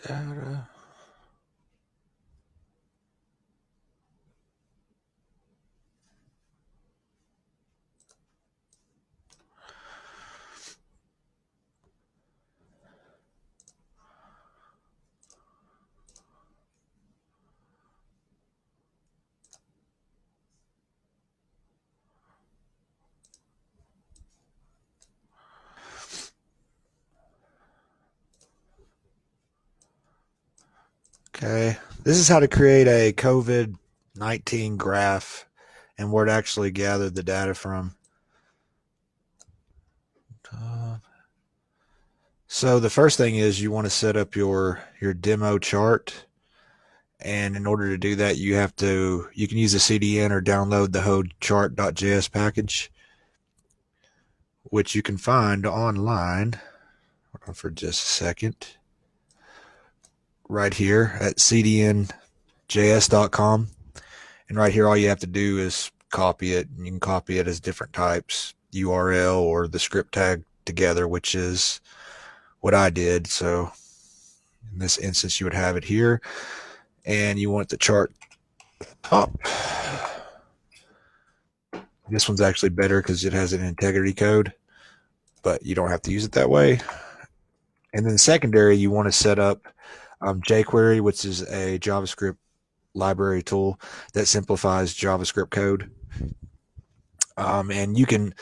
Data. Okay, this is how to create a COVID-19 graph and where to actually gather the data from. So the first thing is you want to set up your demo chart. And in order to do that, you can use a CDN or download the whole chart.js package, which you can find online. Hold on for just a second. Right here at cdnjs.com. And right here, all you have to do is copy it. And you can copy it as different types, URL or the script tag together, which is what I did. So in this instance, you would have it here. And you want the chart top. This one's actually better because it has an integrity code, but you don't have to use it that way. And then secondary, you want to set up jQuery, which is a JavaScript library tool that simplifies JavaScript code. And you can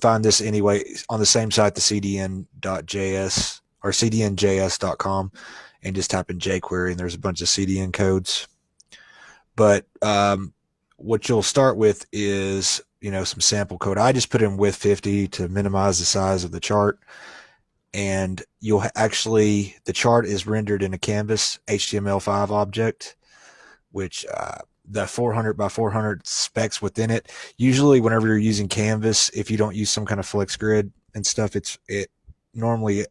find this anyway on the same site, the cdn.js or cdnjs.com, and just type in jQuery, and there's a bunch of CDN codes. But what you'll start with is some sample code. I just put in width 50 to minimize the size of the chart. And the chart is rendered in a canvas HTML5 object, which the 400 by 400 specs within it. Usually whenever you're using canvas, if you don't use some kind of flex grid and stuff, it normally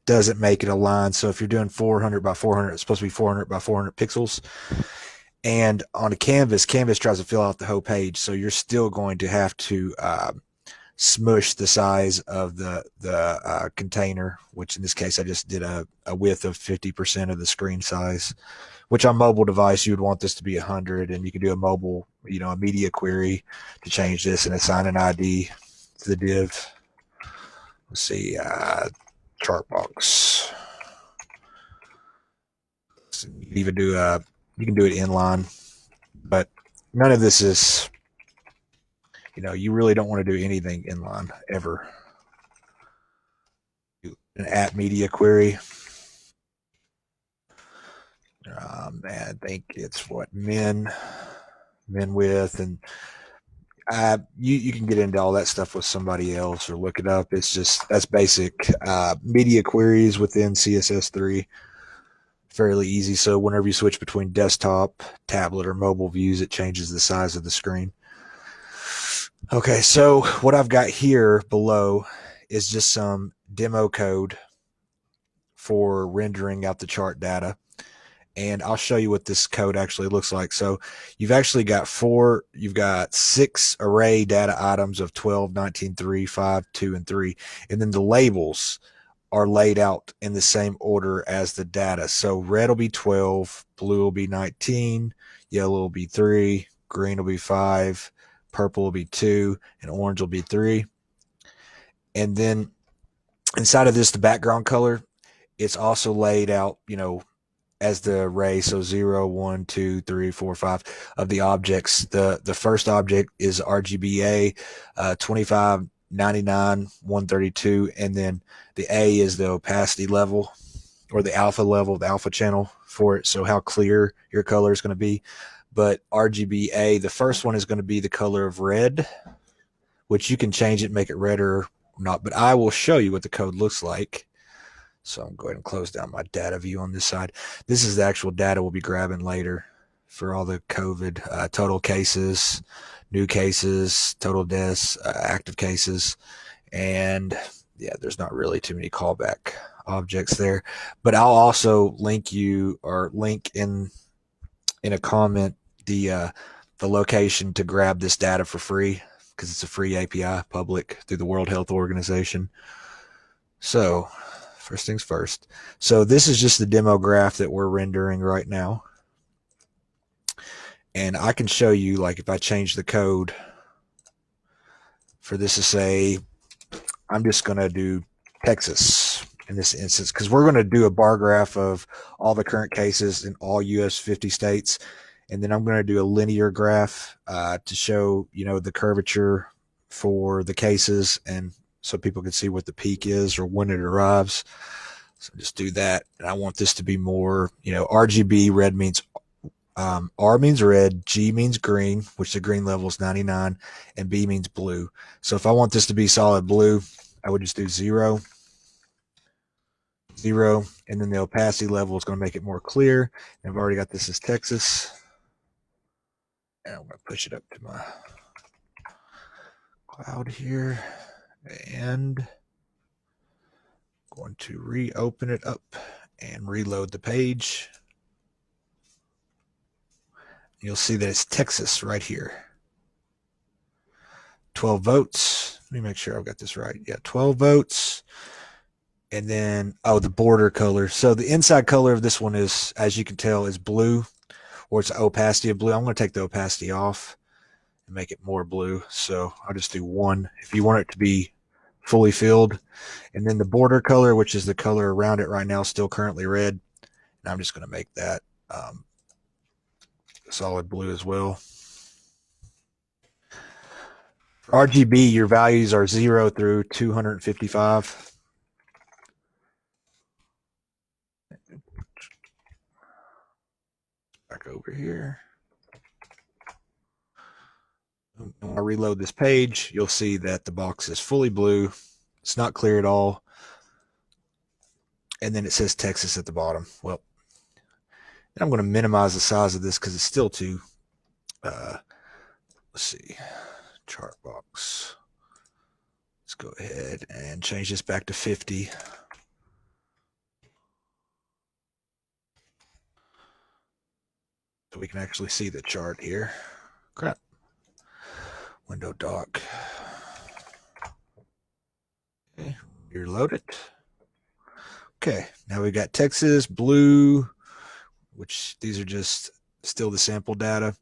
doesn't make it align. So if you're doing 400 by 400, it's supposed to be 400 by 400 pixels. And on a canvas tries to fill out the whole page. So you're still going to have to smush the size of the container, which in this case I just did a width of 50% of the screen size, which on mobile device you would want this to be 100, and you can do a mobile, a media query to change this and assign an ID to the div. Let's see, chart box. So you can do it inline, but none of this is, you really don't want to do anything inline ever. An app media query. I think it's what min width, and you can get into all that stuff with somebody else or look it up. That's basic media queries within CSS3. Fairly easy. So whenever you switch between desktop, tablet, or mobile views, it changes the size of the screen. Okay, so what I've got here below is just some demo code for rendering out the chart data. And I'll show you what this code actually looks like. So you've got 6 array data items of 12, 19, 3, 5, 2, and 3. And then the labels are laid out in the same order as the data. So red will be 12, blue will be 19, yellow will be 3, green will be 5, purple will be 2, and orange will be 3. And then inside of this, the background color, it's also laid out, as the array. So 0, 1, 2, 3, 4, 5 of the objects. The first object is RGBA 25, 99, 132, and then the A is the opacity level or the alpha level, the alpha channel for it. So how clear your color is going to be. But RGBA, the first one is going to be the color of red, which you can change it, make it red or not. But I will show you what the code looks like. So I'm going to close down my data view on this side. This is the actual data we'll be grabbing later for all the COVID total cases, new cases, total deaths, active cases. And yeah, there's not really too many callback objects there. But I'll also link in a comment the location to grab this data for free, because it's a free API, public, through the World Health Organization. So First things first. So this is just the demo graph that we're rendering right now. And I can show you, like, if I change the code for this to say, I'm just going to do Texas in this instance, because we're going to do a bar graph of all the current cases in all US 50 states. And then I'm going to do a linear graph to show, the curvature for the cases, and so people can see what the peak is or when it arrives. So just do that. And I want this to be more, RGB. Red means R means red, G means green, which the green level is 99, and B means blue. So if I want this to be solid blue, I would just do 0, 0, and then the opacity level is going to make it more clear. And I've already got this as Texas. And I'm going to push it up to my cloud here, and going to reopen it up and reload the page. You'll see that it's Texas right here. 12 votes. Let me make sure I've got this right. Yeah, 12 votes. And then, the border color. So the inside color of this one is, as you can tell, is blue, or it's opacity of blue. I'm going to take the opacity off and make it more blue. So I'll just do 1 if you want it to be fully filled. And then the border color, which is the color around it right now, still currently red. And I'm just going to make that solid blue as well. For RGB, your values are 0 through 255. Back over here. When I reload this page, you'll see that the box is fully blue. It's not clear at all. And then it says Texas at the bottom. Well, and I'm going to minimize the size of this because it's still too, let's see, chart box. Let's go ahead and change this back to 50. So we can actually see the chart here. Crap. Window dock. Okay, reload it. Okay, now we've got Texas, blue, which these are just still the sample data,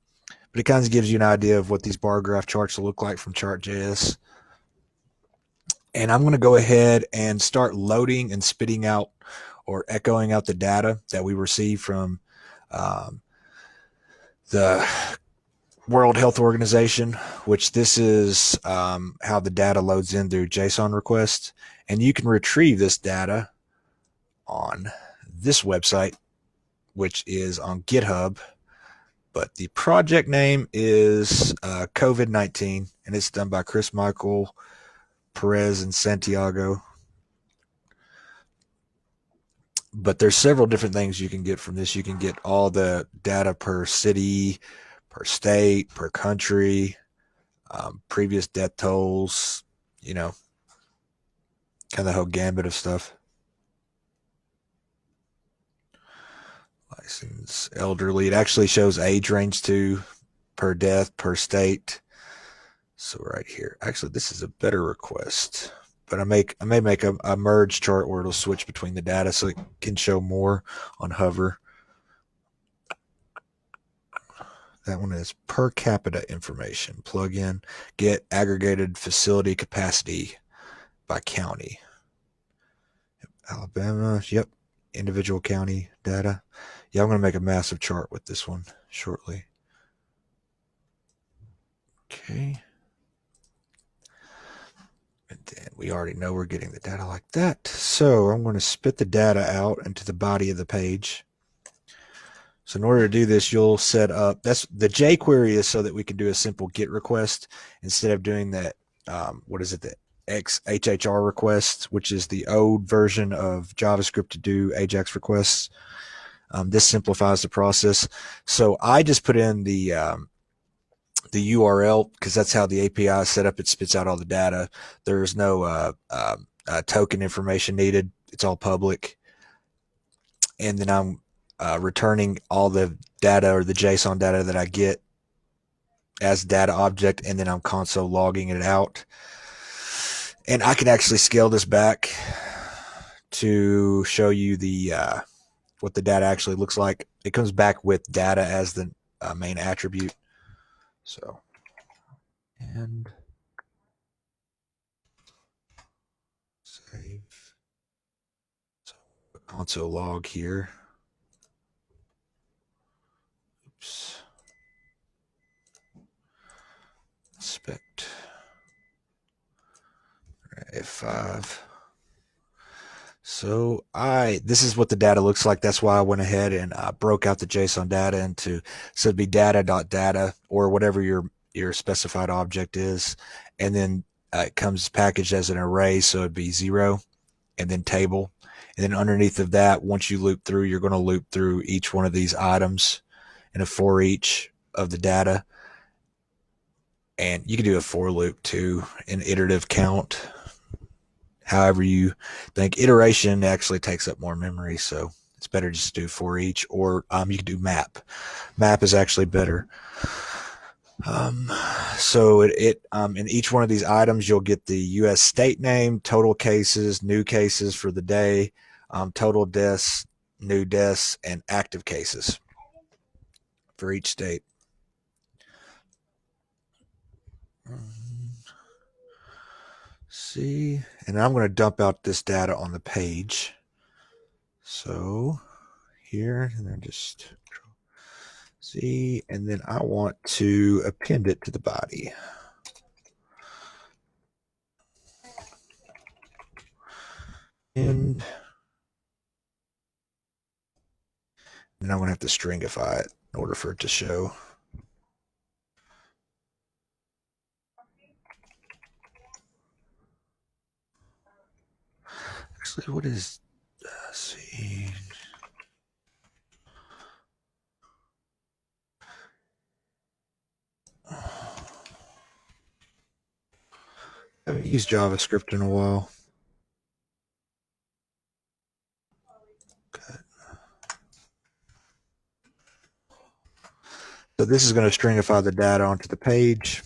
but it kind of gives you an idea of what these bar graph charts will look like from ChartJS. And I'm going to go ahead and start loading and spitting out or echoing out the data that we receive from the World Health Organization, which this is how the data loads in through JSON requests. And you can retrieve this data on this website, which is on GitHub, but the project name is COVID-19, and it's done by Chris Michael Perez and Santiago. But there's several different things you can get from this. You can get all the data per city, per state, per country, previous death tolls, kind of the whole gambit of stuff. License, elderly. It actually shows age range too, per death, per state. So right here, actually, this is a better request, but I may make a merge chart where it'll switch between the data so it can show more on hover. That one is per capita information. Plug in, get aggregated facility capacity by county. Alabama, yep. Individual county data. Yeah, I'm going to make a massive chart with this one shortly. Okay. And then we already know we're getting the data like that. So I'm going to spit the data out into the body of the page. So in order to do this, you'll set up, the jQuery is so that we can do a simple GET request instead of doing that, the XHHR request, which is the old version of JavaScript to do AJAX requests. This simplifies the process. So I just put in the URL because that's how the API is set up. It spits out all the data. There's no token information needed. It's all public. And then I'm returning all the data or the JSON data that I get as data object, and then I'm console logging it out. And I can actually scale this back to show you the what the data actually looks like. It comes back with data as the main attribute. So, and save. So console log here. Oops. Inspect. F5. So this is what the data looks like. That's why I went ahead and broke out the JSON data into, so it'd be data.data or whatever your specified object is, and then it comes packaged as an array, so it'd be 0, and then table, and then underneath of that, once you loop through, you're going to loop through each one of these items in a for each of the data, and you can do a for loop too, an iterative count. However you think. Iteration actually takes up more memory, so it's better just to do for each, or you can do map. Map is actually better. So in each one of these items, you'll get the U.S. state name, total cases, new cases for the day, total deaths, new deaths, and active cases for each state. See, and I'm going to dump out this data on the page. So here, and then just see, and then I want to append it to the body. And then I'm going to have to stringify it in order for it to show. Actually, what is, let's see. I haven't used JavaScript in a while. Okay. So this is going to stringify the data onto the page.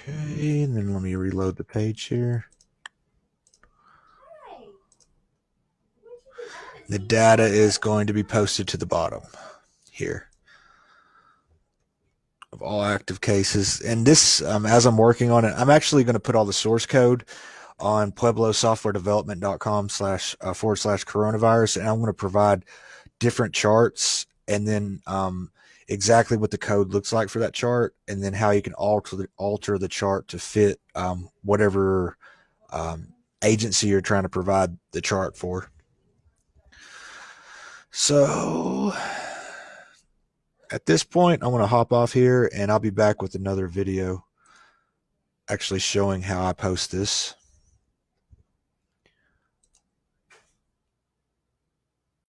Okay, and then let me reload the page here. The data is going to be posted to the bottom here of all active cases. And this, as I'm working on it, I'm actually going to put all the source code on pueblosoftwaredevelopment.com//coronavirus, and I'm going to provide different charts, and then exactly what the code looks like for that chart, and then how you can alter the chart to fit whatever agency you're trying to provide the chart for. So at this point, I'm going to hop off here, and I'll be back with another video actually showing how I post this.